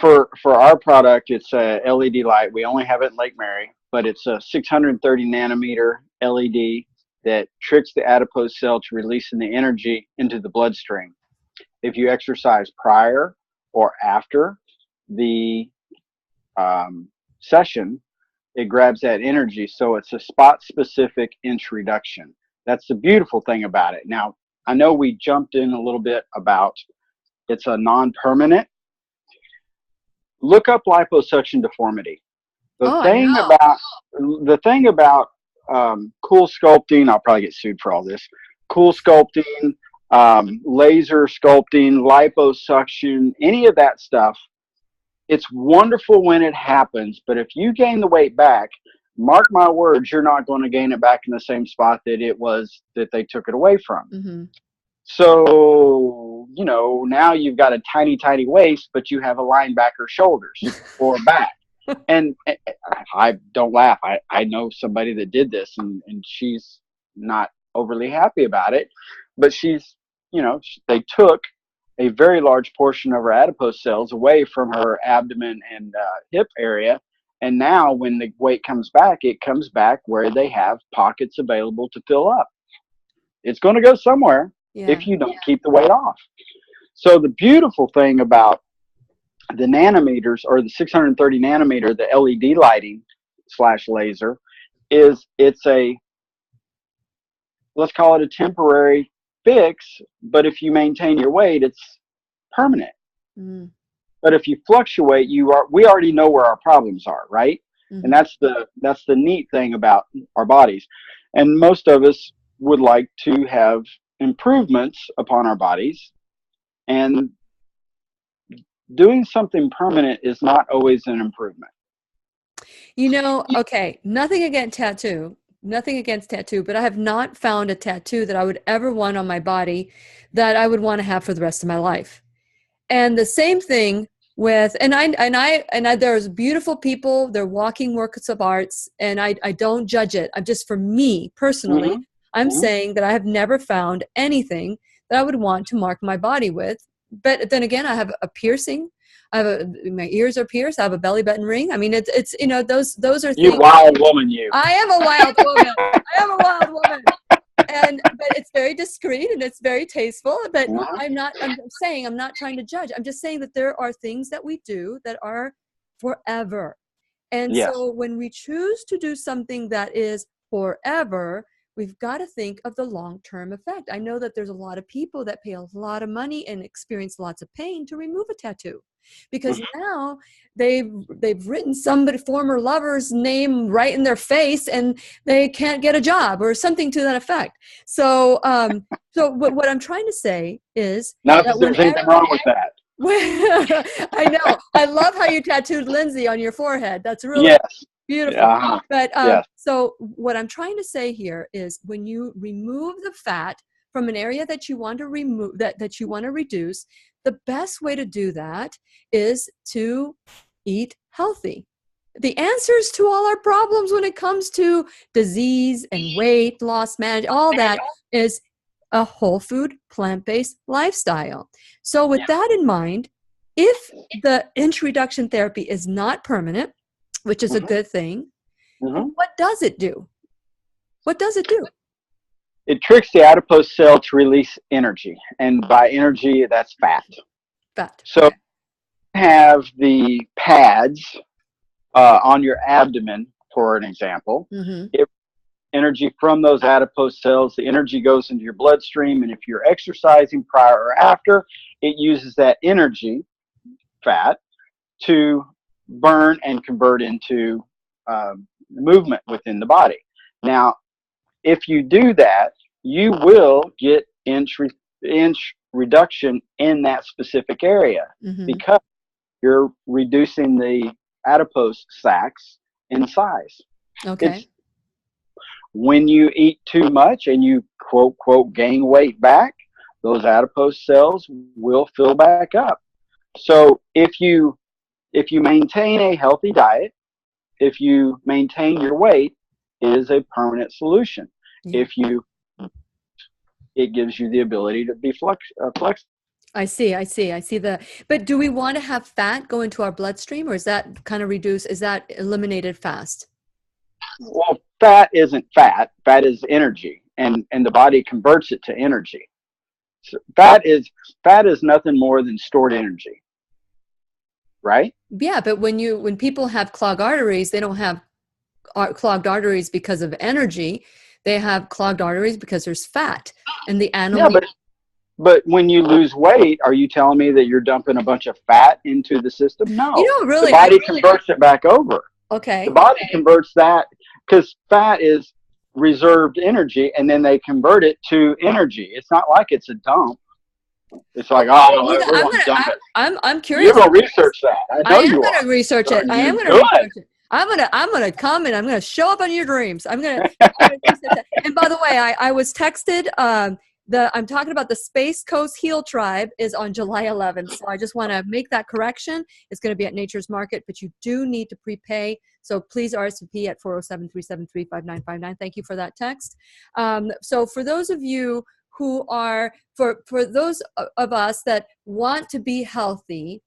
For our product, it's a LED light. We only have it in Lake Mary, but it's a 630 nanometer LED that tricks the adipose cell to releasing the energy into the bloodstream. If you exercise prior or after the session, it grabs that energy. So it's a spot-specific inch reduction. That's the beautiful thing about it. Now, I know we jumped in a little bit about it's a non-permanent. Look up liposuction deformity. The thing about cool sculpting, I'll probably get sued for all this. Cool sculpting, laser sculpting, liposuction, any of that stuff, it's wonderful when it happens, but if you gain the weight back, mark my words, you're not going to gain it back in the same spot that it was that they took it away from. Mm-hmm. So, now you've got a tiny, tiny waist, but you have a linebacker shoulders or back. And I don't laugh. I know somebody that did this, and she's not overly happy about it, but she's, they took a very large portion of her adipose cells away from her abdomen and hip area. And now when the weight comes back, it comes back where they have pockets available to fill up. It's going to go somewhere if you don't keep the weight off. So the beautiful thing about the nanometers, or the 630 nanometer, the LED lighting / laser, is it's let's call it a temporary fix, but if you maintain your weight, it's permanent. Mm. But if you fluctuate, we already know where our problems are, right? Mm-hmm. And that's the neat thing about our bodies. And most of us would like to have improvements upon our bodies, and doing something permanent is not always an improvement. Okay, nothing against tattoo, but I have not found a tattoo that I would ever want on my body that I would want to have for the rest of my life. And the same thing with, and I there's beautiful people, they're walking works of arts, and I don't judge it. I'm just, for me personally, mm-hmm. I'm mm-hmm. saying that I have never found anything that I would want to mark my body with. But then again, I have a piercing. My ears are pierced. I have a belly button ring. I mean, it's those are things. You wild woman, you. I am a wild woman. But it's very discreet and it's very tasteful. But I'm not trying to judge. I'm just saying that there are things that we do that are forever. And so when we choose to do something that is forever, we've got to think of the long-term effect. I know that there's a lot of people that pay a lot of money and experience lots of pain to remove a tattoo, because now they've written somebody, former lover's name right in their face, and they can't get a job or something to that effect. So, what I'm trying to say is, not that there's anything wrong with that. I know. I love how you tattooed Lindsay on your forehead. That's really beautiful. But so what I'm trying to say here is, when you remove the fat from an area that you want to remove, that you want to reduce, the best way to do that is to eat healthy. The answers to all our problems when it comes to disease and weight loss, management, all that is a whole food, plant-based lifestyle. So with that in mind, if the inch reduction therapy is not permanent, which is a good thing, what does it do? What does it do? It tricks the adipose cell to release energy. And by energy, that's fat. Fat. So have the pads on your abdomen, for an example. If energy from those adipose cells, the energy goes into your bloodstream, and if you're exercising prior or after, it uses that energy, fat, to burn and convert into movement within the body. Now, if you do that, you will get inch reduction in that specific area because you're reducing the adipose sacs in size. When you eat too much and you quote gain weight back, those adipose cells will fill back up. So if you maintain a healthy diet, if you maintain your weight, it is a permanent solution. It gives you the ability to be flexible. I see but do we want to have fat go into our bloodstream, or is that kind of reduced? Is that eliminated fast? Well, fat isn't fat. Fat is energy, and the body converts it to energy. So fat is nothing more than stored energy, right? Yeah, but when people have clogged arteries, they don't have clogged arteries because of energy. They have clogged arteries because there's fat, and the animal. Yeah, but when you lose weight, are you telling me that you're dumping a bunch of fat into the system? No. Really. The body converts it back over. Okay. The body converts that because fat is reserved energy, and then they convert it to energy. It's not like it's a dump. It's like, I'm curious. You're gonna research that. I am gonna research it. I am gonna research it. I'm gonna come and I'm gonna show up on your dreams. I'm gonna research that. And by the way, I was texted. I'm talking about the Space Coast Heel Tribe is on July 11th. So I just want to make that correction. It's going to be at Nature's Market, but you do need to prepay. So please RSVP at 407-373-5959. Thank you for that text. So for those of you who are, for those of us that want to be healthy,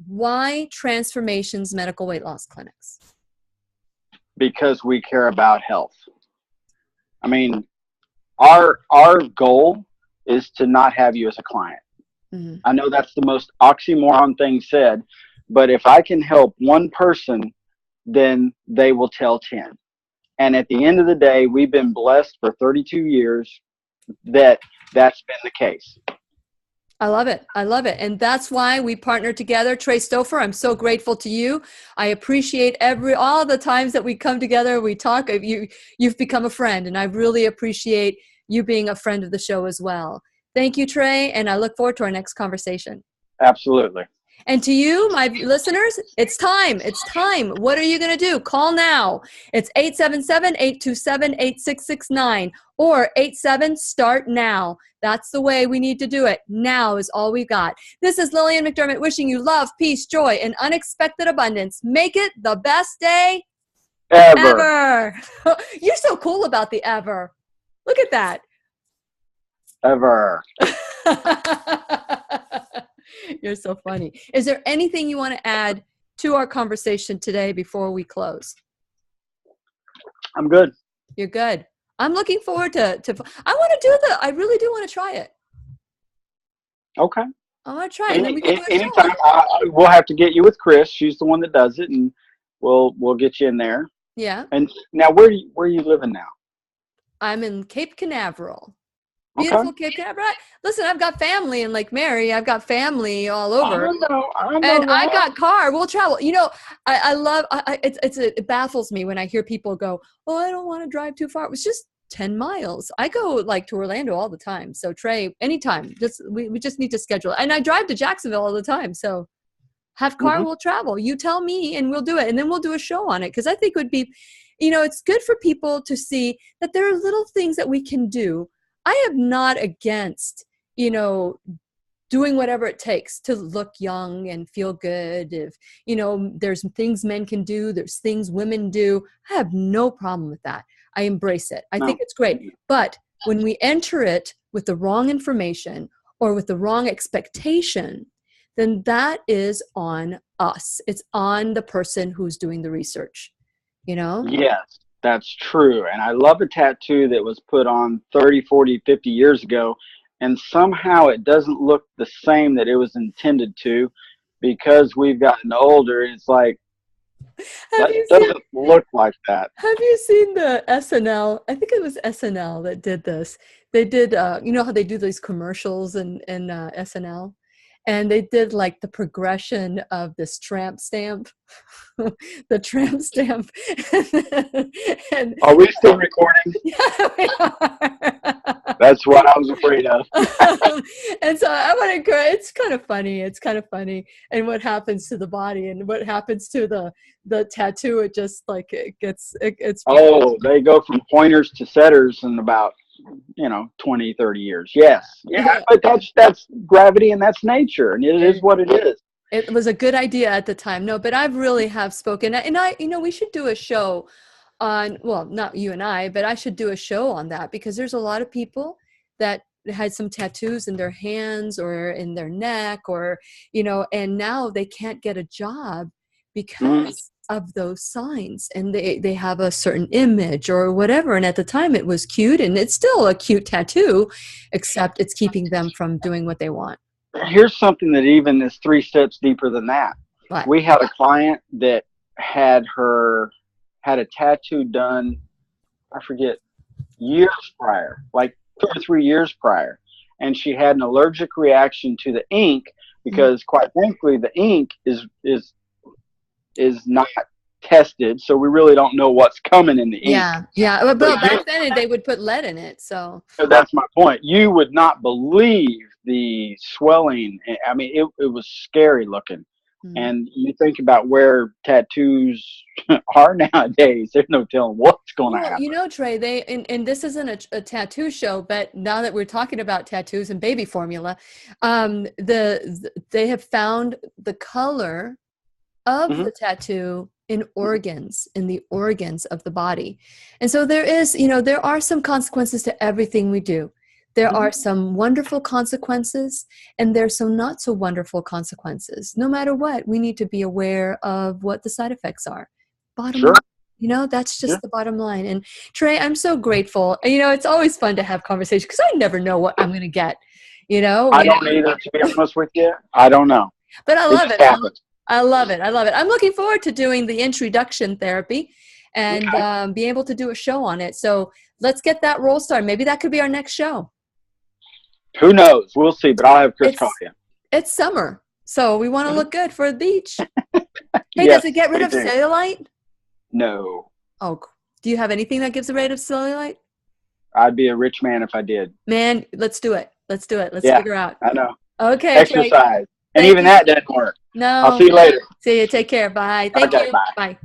why Transformations Medical Weight Loss Clinics? Because we care about health. I mean, our goal is to not have you as a client. I know that's the most oxymoron thing said, but if I can help one person, then they will tell 10. And at the end of the day, we've been blessed for 32 years that's been the case. I love it. And that's why we partner together. Trey Stouffer, I'm so grateful to you. I appreciate all the times that we come together, we talk. You've become a friend, and I really appreciate you being a friend of the show as well. Thank you, Trey, and I look forward to our next conversation. Absolutely. And to you, my listeners, it's time. What are you going to do? Call now. It's 877-827-8669 or 87-START-NOW. That's the way we need to do it. Now is all we've got. This is Lillian McDermott wishing you love, peace, joy, and unexpected abundance. Make it the best day ever. You're so cool about the ever. Look at that. Ever. You're so funny. Is there anything you want to add to our conversation today before we close? I'm good. You're good. I'm looking forward to I really do want to try it. Okay. I want to try it. And then we can do a anytime we'll have to get you with Chris. She's the one that does it, and we'll get you in there. Yeah. And now where are you living now? I'm in Cape Canaveral. Beautiful Cape Canaveral. Listen, I've got family in Lake Mary. I've got family all over. I know and I got car. We'll travel. You know, I love. It baffles me when I hear people go, "Oh, I don't want to drive too far." It was just 10 miles. I go to Orlando all the time. So Trey, anytime. We just need to schedule it. And I drive to Jacksonville all the time. So have car. We'll travel. You tell me, and we'll do it. And then we'll do a show on it because I think it would be, it's good for people to see that there are little things that we can do I am not against, doing whatever it takes to look young and feel good. If, there's things men can do, there's things women do. I have no problem with that. I embrace it. I think it's great. But when we enter it with the wrong information or with the wrong expectation, then that is on us. It's on the person who's doing the research, Yes, that's true. And I love a tattoo that was put on 30, 40, 50 years ago, and somehow it doesn't look the same that it was intended to, because we've gotten older. It's like, that doesn't look like that. Have you seen the SNL? I think it was SNL that did this. They did, you know how they do these commercials in SNL? And they did like the progression of this tramp stamp, the tramp stamp. And are we still recording? Yeah, we are. That's what I was afraid of. And so I want to encourage, it's kind of funny. And what happens to the body and what happens to the tattoo, it just like, it's. Oh, they go from pointers to setters in about 20, 30 years. Yes. Yeah. But that's gravity and that's nature, and it is what it is. It was a good idea at the time. No, but I really have spoken, and I, we should do a show on, well, not you and I, but I should do a show on that, because there's a lot of people that had some tattoos in their hands or in their neck, or, and now they can't get a job because of those signs, and they have a certain image or whatever. And at the time it was cute, and it's still a cute tattoo, except it's keeping them from doing what they want. Here's something that even is 3 steps deeper than that. What? We had a client that had a tattoo done, I forget, years prior, like 2 or 3 years prior. And she had an allergic reaction to the ink, because quite frankly, the ink is not tested, so we really don't know what's coming in the ink. Yeah. But back then they would put lead in it, so that's my point. You would not believe the swelling. I mean, it was scary looking. And you think about where tattoos are nowadays, there's no telling what's going to happen. Trey, and this isn't a tattoo show, but now that we're talking about tattoos and baby formula, they have found the color of the tattoo in the organs of the body. And so there are some consequences to everything we do. There are some wonderful consequences, and there's some not so wonderful consequences. No matter what, we need to be aware of what the side effects are. Bottom line, that's just the bottom line. And Trey, I'm so grateful. It's always fun to have conversations, because I never know what I'm going to get. I don't either, to be honest with you. I don't know. But I love it. I love it. I'm looking forward to doing the introduction therapy and be able to do a show on it. So let's get that roll started. Maybe that could be our next show. Who knows? We'll see, but I'll have Chris call you. It's summer, so we want to look good for the beach. Hey, does it get rid of cellulite? No. Oh, do you have anything that gives rid of cellulite? I'd be a rich man if I did. Man, let's do it. Let's figure out. I know. Okay. Exercise. And even that doesn't work. No. I'll see you later. See you. Take care. Bye. Thank you. Bye. Bye.